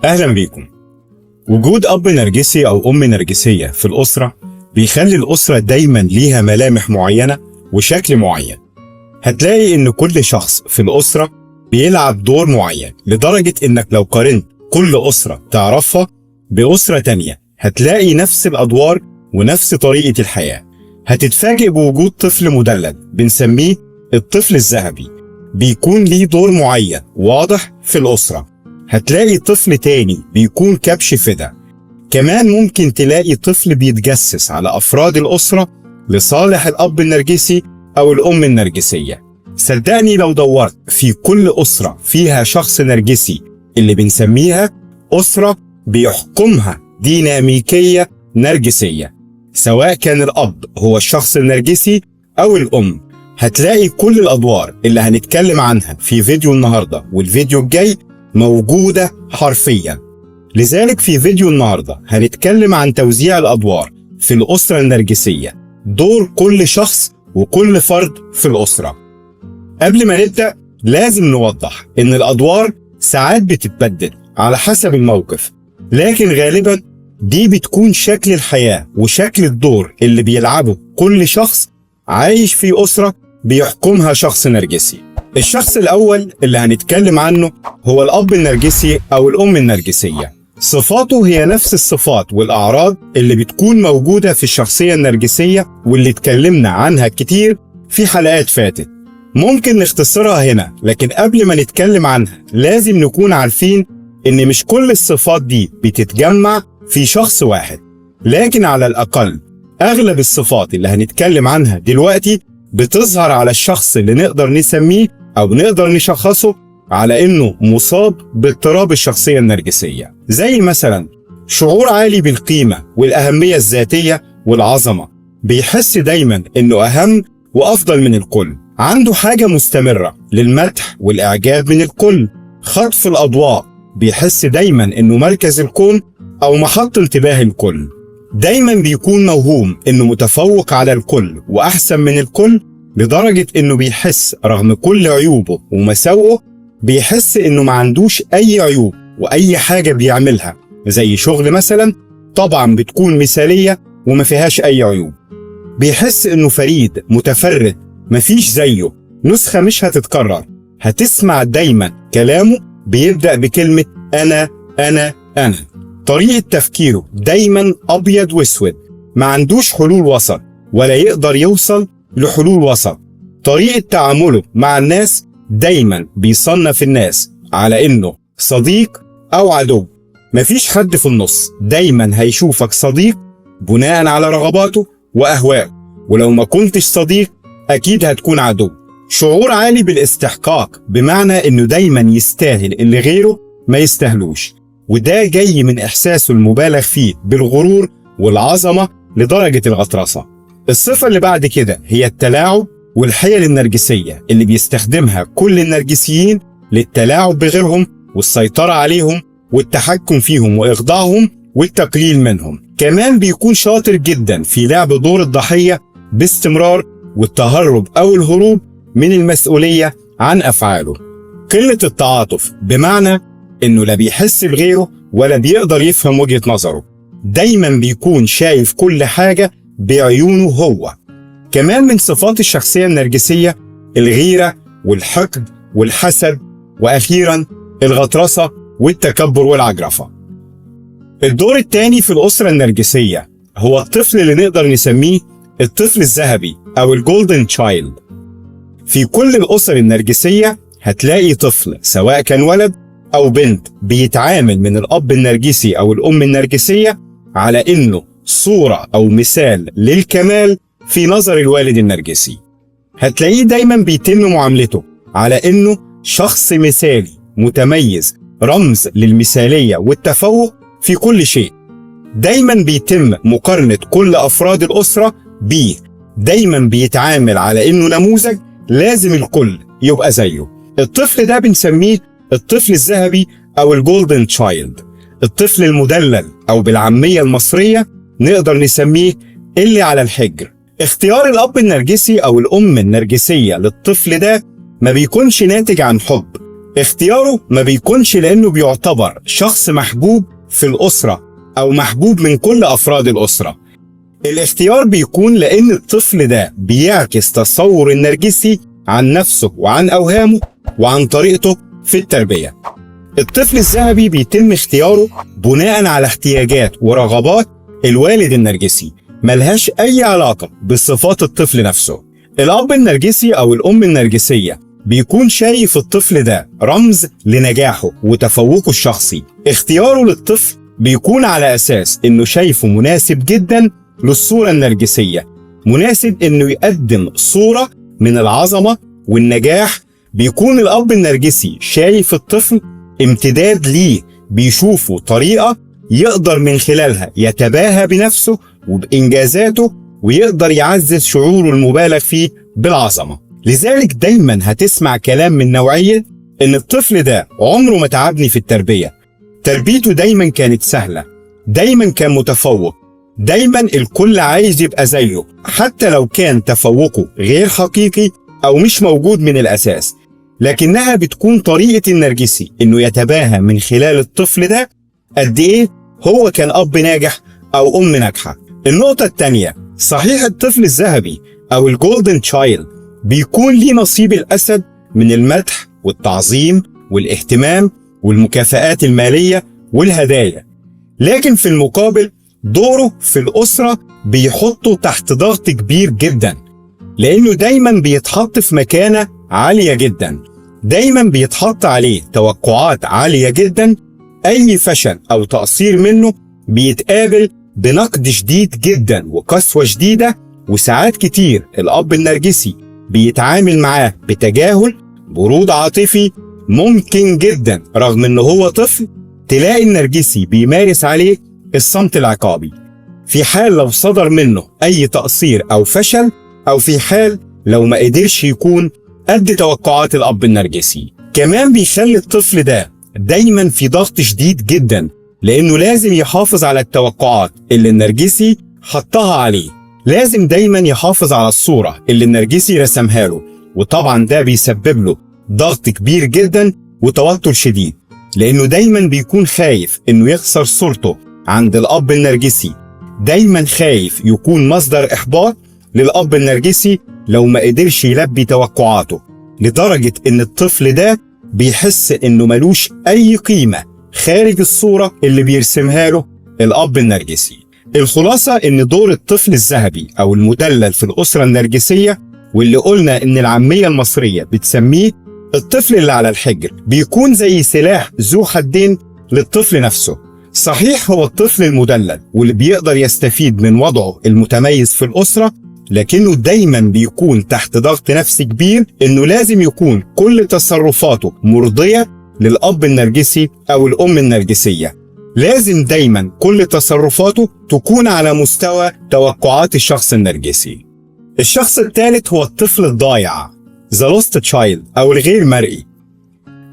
أهلا بيكم. وجود أب نرجسي أو أم نرجسية في الأسرة بيخلي الأسرة دايما ليها ملامح معينة وشكل معين. هتلاقي إن كل شخص في الأسرة بيلعب دور معين، لدرجة إنك لو قارنت كل أسرة تعرفها بأسرة تانية هتلاقي نفس الأدوار ونفس طريقة الحياة. هتتفاجئ بوجود طفل مدلل بنسميه الطفل الذهبي، بيكون ليه دور معين واضح في الأسرة. هتلاقي طفل تاني بيكون كبش فدا. كمان ممكن تلاقي طفل بيتجسس على أفراد الأسرة لصالح الأب النرجسي أو الأم النرجسية. صدقني لو دورت في كل أسرة فيها شخص نرجسي اللي بنسميها أسرة بيحكمها ديناميكية نرجسية، سواء كان الأب هو الشخص النرجسي أو الأم، هتلاقي كل الأدوار اللي هنتكلم عنها في فيديو النهاردة والفيديو الجاي موجودة حرفيا. لذلك في فيديو النهاردة هنتكلم عن توزيع الأدوار في الأسرة النرجسية، دور كل شخص وكل فرد في الأسرة. قبل ما نبدأ لازم نوضح إن الأدوار ساعات بتتبدل على حسب الموقف، لكن غالبا دي بتكون شكل الحياة وشكل الدور اللي بيلعبه كل شخص عايش في أسرة بيحكمها شخص نرجسي. الشخص الأول اللي هنتكلم عنه هو الأب النرجسي أو الأم النرجسية. صفاته هي نفس الصفات والأعراض اللي بتكون موجودة في الشخصية النرجسية واللي اتكلمنا عنها كتير في حلقات فاتت. ممكن نختصرها هنا، لكن قبل ما نتكلم عنها لازم نكون عارفين إن مش كل الصفات دي بتتجمع في شخص واحد، لكن على الأقل أغلب الصفات اللي هنتكلم عنها دلوقتي بتظهر على الشخص اللي نقدر نسميه أو نقدر نشخصه على إنه مصاب باضطراب الشخصية النرجسية. زي مثلا شعور عالي بالقيمة والأهمية الذاتية والعظمة، بيحس دايما إنه أهم وأفضل من الكل، عنده حاجة مستمرة للمدح والإعجاب من الكل، خطف الأضواء، بيحس دايما إنه مركز الكون أو محط انتباه الكل، دايما بيكون موهوم إنه متفوق على الكل وأحسن من الكل، لدرجة إنه بيحس رغم كل عيوبه ومساوئه بيحس إنه ما عندوش أي عيوب، وأي حاجة بيعملها زي شغل مثلا طبعا بتكون مثالية وما فيهاش أي عيوب. بيحس إنه فريد متفرد مفيش زيه، نسخة مش هتتكرر. هتسمع دايما كلامه بيبدأ بكلمة أنا أنا أنا. طريقة تفكيره دايما أبيض واسود، ما عندوش حلول وسط ولا يقدر يوصل لحلول وسط. طريقة تعامله مع الناس دايما بيصنف الناس على إنه صديق أو عدو، مفيش حد في النص، دايما هيشوفك صديق بناء على رغباته وأهوائه، ولو ما كنتش صديق أكيد هتكون عدو. شعور عالي بالاستحقاق، بمعنى إنه دايما يستاهل اللي غيره ما يستاهلوش، وده جاي من إحساسه المبالغ فيه بالغرور والعظمة لدرجة الغطرسة. الصفة اللي بعد كده هي التلاعب والحيل النرجسية اللي بيستخدمها كل النرجسيين للتلاعب بغيرهم والسيطرة عليهم والتحكم فيهم وإخضاعهم والتقليل منهم. كمان بيكون شاطر جدا في لعب دور الضحية باستمرار والتهرب أو الهروب من المسؤولية عن أفعاله. قلة التعاطف، بمعنى إنه لا بيحس بغيره ولا بيقدر يفهم وجهة نظره، دايما بيكون شايف كل حاجة بعيونه هو. كمان من صفات الشخصية النرجسية الغيرة والحقد والحسد، وأخيرا الغطرسة والتكبر والعجرفة. الدور الثاني في الأسرة النرجسية هو الطفل اللي نقدر نسميه الطفل الذهبي أو الجولدن تشايلد. في كل الأسر النرجسية هتلاقي طفل سواء كان ولد أو بنت بيتعامل من الأب النرجسي أو الأم النرجسية على إنه صورة أو مثال للكمال في نظر الوالد النرجسي. هتلاقيه دايما بيتم معاملته على إنه شخص مثالي متميز، رمز للمثالية والتفوق في كل شيء. دايما بيتم مقارنة كل أفراد الأسرة بيه، دايما بيتعامل على إنه نموذج لازم الكل يبقى زيه. الطفل ده بنسميه الطفل الذهبي أو الجولدن تشايلد. الطفل المدلل أو بالعامية المصرية نقدر نسميه اللي على الحجر. اختيار الأب النرجسي أو الأم النرجسية للطفل ده ما بيكونش ناتج عن حب اختياره ما بيكونش لأنه بيعتبر شخص محبوب في الأسرة أو محبوب من كل أفراد الأسرة. الاختيار بيكون لأن الطفل ده بيعكس تصور النرجسي عن نفسه وعن أوهامه وعن طريقته في التربية. الطفل الذهبي بيتم اختياره بناء على احتياجات ورغبات الوالد النرجسي، ملهاش أي علاقة بصفات الطفل نفسه. الأب النرجسي أو الأم النرجسية بيكون شايف الطفل ده رمز لنجاحه وتفوقه الشخصي. اختياره للطفل بيكون على أساس إنه شايفه مناسب جدا للصورة النرجسية، مناسب إنه يقدم صورة من العظمة والنجاح. بيكون الأب النرجسي شايف الطفل امتداد ليه، بيشوفه طريقة يقدر من خلالها يتباهى بنفسه وبإنجازاته ويقدر يعزز شعوره المبالغ فيه بالعظمة. لذلك دايما هتسمع كلام من نوعية إن الطفل ده عمره ما تعبني في التربية، تربيته دايما كانت سهلة، دايما كان متفوق، دايما الكل عايز يبقى زيه حتى لو كان تفوقه غير حقيقي أو مش موجود من الأساس. لكنها بتكون طريقة النرجسي إنه يتباهى من خلال الطفل ده قد إيه هو كان أب ناجح أو أم ناجحة. النقطة التانية، صحيح الطفل الذهبي أو الجولدن تشايلد بيكون ليه نصيب الأسد من المدح والتعظيم والاهتمام والمكافآت المالية والهدايا، لكن في المقابل دوره في الأسرة بيحطه تحت ضغط كبير جدا، لأنه دايما بيتحط في مكانة عالية جدا، دايما بيتحط عليه توقعات عالية جدا. أي فشل أو تقصير منه بيتقابل بنقد شديد جدا وقسوة شديدة، وساعات كتير الأب النرجسي بيتعامل معاه بتجاهل، برود عاطفي ممكن جدا. رغم إنه هو طفل تلاقي النرجسي بيمارس عليه الصمت العقابي في حال لو صدر منه أي تقصير أو فشل، أو في حال لو ما قدرش يكون قد توقعات الأب النرجسي. كمان بيخلي الطفل ده دايما في ضغط شديد جدا، لأنه لازم يحافظ على التوقعات اللي النرجسي حطها عليه، لازم دايما يحافظ على الصورة اللي النرجسي رسمها له، وطبعا ده بيسبب له ضغط كبير جدا وتوتر شديد، لأنه دايما بيكون خايف إنه يخسر صورته عند الأب النرجسي، دايما خايف يكون مصدر إحباط للأب النرجسي لو ما قدرش يلبي توقعاته، لدرجة إن الطفل ده بيحس إنه ملوش أي قيمة خارج الصورة اللي بيرسمها له الأب النرجسي. الخلاصة إن دور الطفل الذهبي أو المدلل في الأسرة النرجسية، واللي قلنا إن العامية المصرية بتسميه الطفل اللي على الحجر، بيكون زي سلاح ذو حدين للطفل نفسه. صحيح هو الطفل المدلل واللي بيقدر يستفيد من وضعه المتميز في الأسرة، لكنه دايما بيكون تحت ضغط نفسي كبير إنه لازم يكون كل تصرفاته مرضية للأب النرجسي أو الأم النرجسية، لازم دايما كل تصرفاته تكون على مستوى توقعات الشخص النرجسي. الشخص الثالث هو الطفل الضايع، The Lost Child أو الغير مرئي.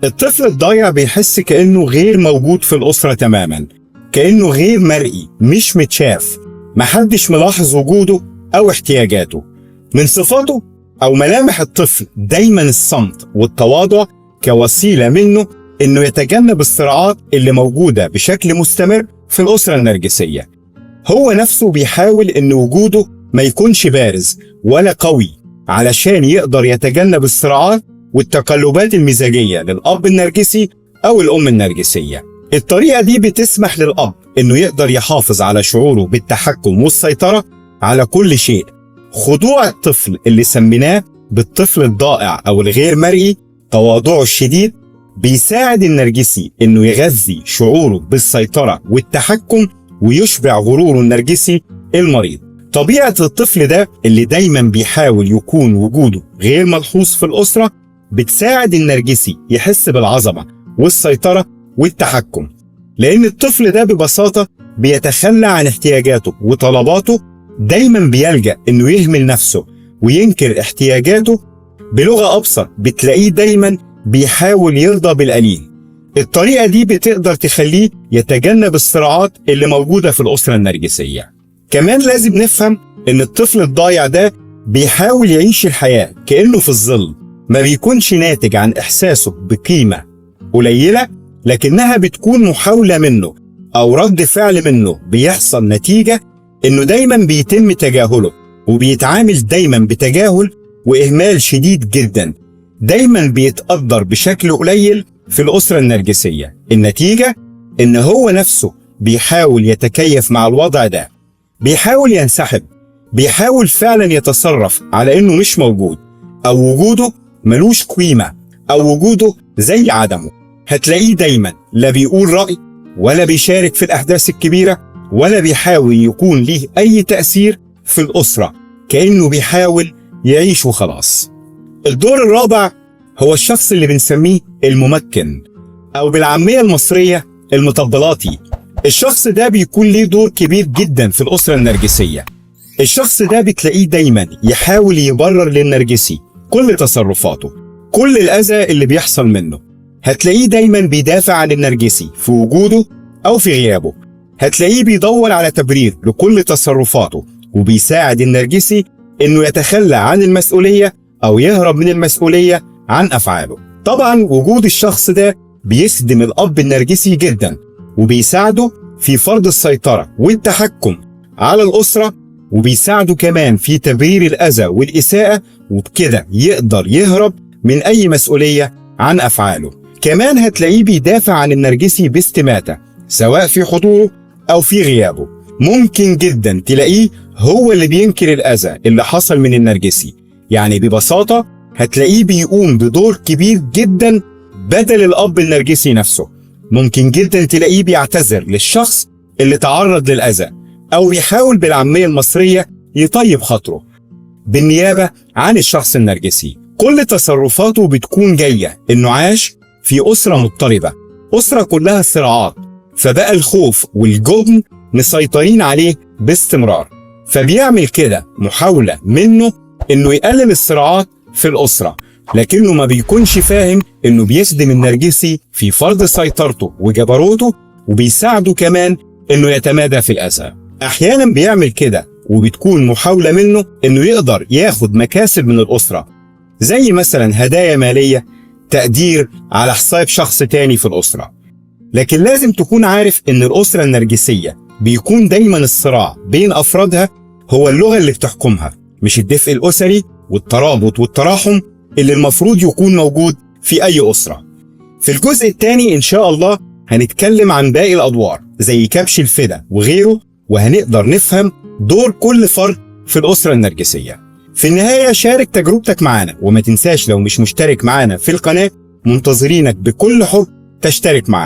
الطفل الضايع بيحس كأنه غير موجود في الأسرة تماما، كأنه غير مرئي، مش متشاف، محدش ملاحظ وجوده أو احتياجاته. من صفاته أو ملامح الطفل دايما الصمت والتواضع كوسيلة منه إنه يتجنب الصراعات اللي موجودة بشكل مستمر في الأسرة النرجسية. هو نفسه بيحاول إن وجوده ما يكونش بارز ولا قوي علشان يقدر يتجنب الصراعات والتقلبات المزاجية للأب النرجسي أو الأم النرجسية. الطريقة دي بتسمح للأب إنه يقدر يحافظ على شعوره بالتحكم والسيطرة على كل شيء. خضوع الطفل اللي سميناه بالطفل الضائع أو الغير مرئي، تواضعه الشديد، بيساعد النرجسي إنه يغذي شعوره بالسيطرة والتحكم ويشبع غروره النرجسي المريض. طبيعة الطفل ده اللي دايما بيحاول يكون وجوده غير ملحوظ في الأسرة بتساعد النرجسي يحس بالعظمة والسيطرة والتحكم، لأن الطفل ده ببساطة بيتخلى عن احتياجاته وطلباته، دايما بيلجأ إنه يهمل نفسه وينكر احتياجاته. بلغة أبسط بتلاقيه دايما بيحاول يرضى بالقليل. الطريقة دي بتقدر تخليه يتجنب الصراعات اللي موجودة في الأسرة النرجسية. كمان لازم نفهم إن الطفل الضايع ده بيحاول يعيش الحياة كأنه في الظل، ما بيكونش ناتج عن إحساسه بقيمة قليلة لكنها بتكون محاولة منه أو رد فعل منه بيحصل نتيجة إنه دايما بيتم تجاهله، وبيتعامل دايما بتجاهل وإهمال شديد جدا، دايما بيتقدر بشكل قليل في الأسرة النرجسية. النتيجة إن هو نفسه بيحاول يتكيف مع الوضع ده، بيحاول ينسحب، بيحاول فعلا يتصرف على إنه مش موجود، أو وجوده ملوش قيمة، أو وجوده زي عدمه. هتلاقيه دايما لا بيقول رأي، ولا بيشارك في الأحداث الكبيرة، ولا بيحاول يكون ليه أي تأثير في الأسرة، كأنه بيحاول يعيش وخلاص. الدور الرابع هو الشخص اللي بنسميه الممكن، أو بالعامية المصرية المطبلاتي. الشخص ده بيكون ليه دور كبير جدا في الأسرة النرجسية. الشخص ده بتلاقيه دايما يحاول يبرر للنرجسي كل تصرفاته، كل الأذى اللي بيحصل منه. هتلاقيه دايما بيدافع عن النرجسي في وجوده أو في غيابه. هتلاقيه بيدور على تبرير لكل تصرفاته، وبيساعد النرجسي إنه يتخلى عن المسؤولية أو يهرب من المسؤولية عن أفعاله. طبعا وجود الشخص ده بيخدم الأب النرجسي جدا، وبيساعده في فرض السيطرة والتحكم على الأسرة، وبيساعده كمان في تبرير الأذى والإساءة، وبكده يقدر يهرب من أي مسؤولية عن أفعاله. كمان هتلاقيه بيدافع عن النرجسي باستماتة، سواء في حضوره أو في غيابه. ممكن جدا تلاقيه هو اللي بينكر الأذى اللي حصل من النرجسي، يعني ببساطة هتلاقيه بيقوم بدور كبير جدا بدل الأب النرجسي نفسه. ممكن جدا تلاقيه بيعتذر للشخص اللي تعرض للأذى، أو بيحاول بالعامية المصرية يطيب خاطره بالنيابة عن الشخص النرجسي. كل تصرفاته بتكون جاية إنه عاش في أسرة مضطربة، أسرة كلها صراعات، فبقى الخوف والجبن مسيطرين عليه باستمرار. فبيعمل كده محاولة منه إنه يقلل الصراعات في الأسرة، لكنه ما بيكونش فاهم إنه بيخدم النرجسي في فرض سيطرته وجبروته، وبيساعده كمان إنه يتمادى في الأذى. أحيانا بيعمل كده وبتكون محاولة منه إنه يقدر ياخد مكاسب من الأسرة، زي مثلا هدايا مالية، تقدير على حساب شخص تاني في الأسرة. لكن لازم تكون عارف إن الأسرة النرجسية بيكون دايما الصراع بين أفرادها هو اللغة اللي بتحكمها، مش الدفء الأسري والترابط والتراحم اللي المفروض يكون موجود في أي أسرة. في الجزء الثاني إن شاء الله هنتكلم عن باقي الأدوار زي كبش الفدا وغيره، وهنقدر نفهم دور كل فرد في الأسرة النرجسية. في النهاية شارك تجربتك معانا، وما تنساش لو مش مشترك معانا في القناة منتظرينك بكل حب تشترك معانا.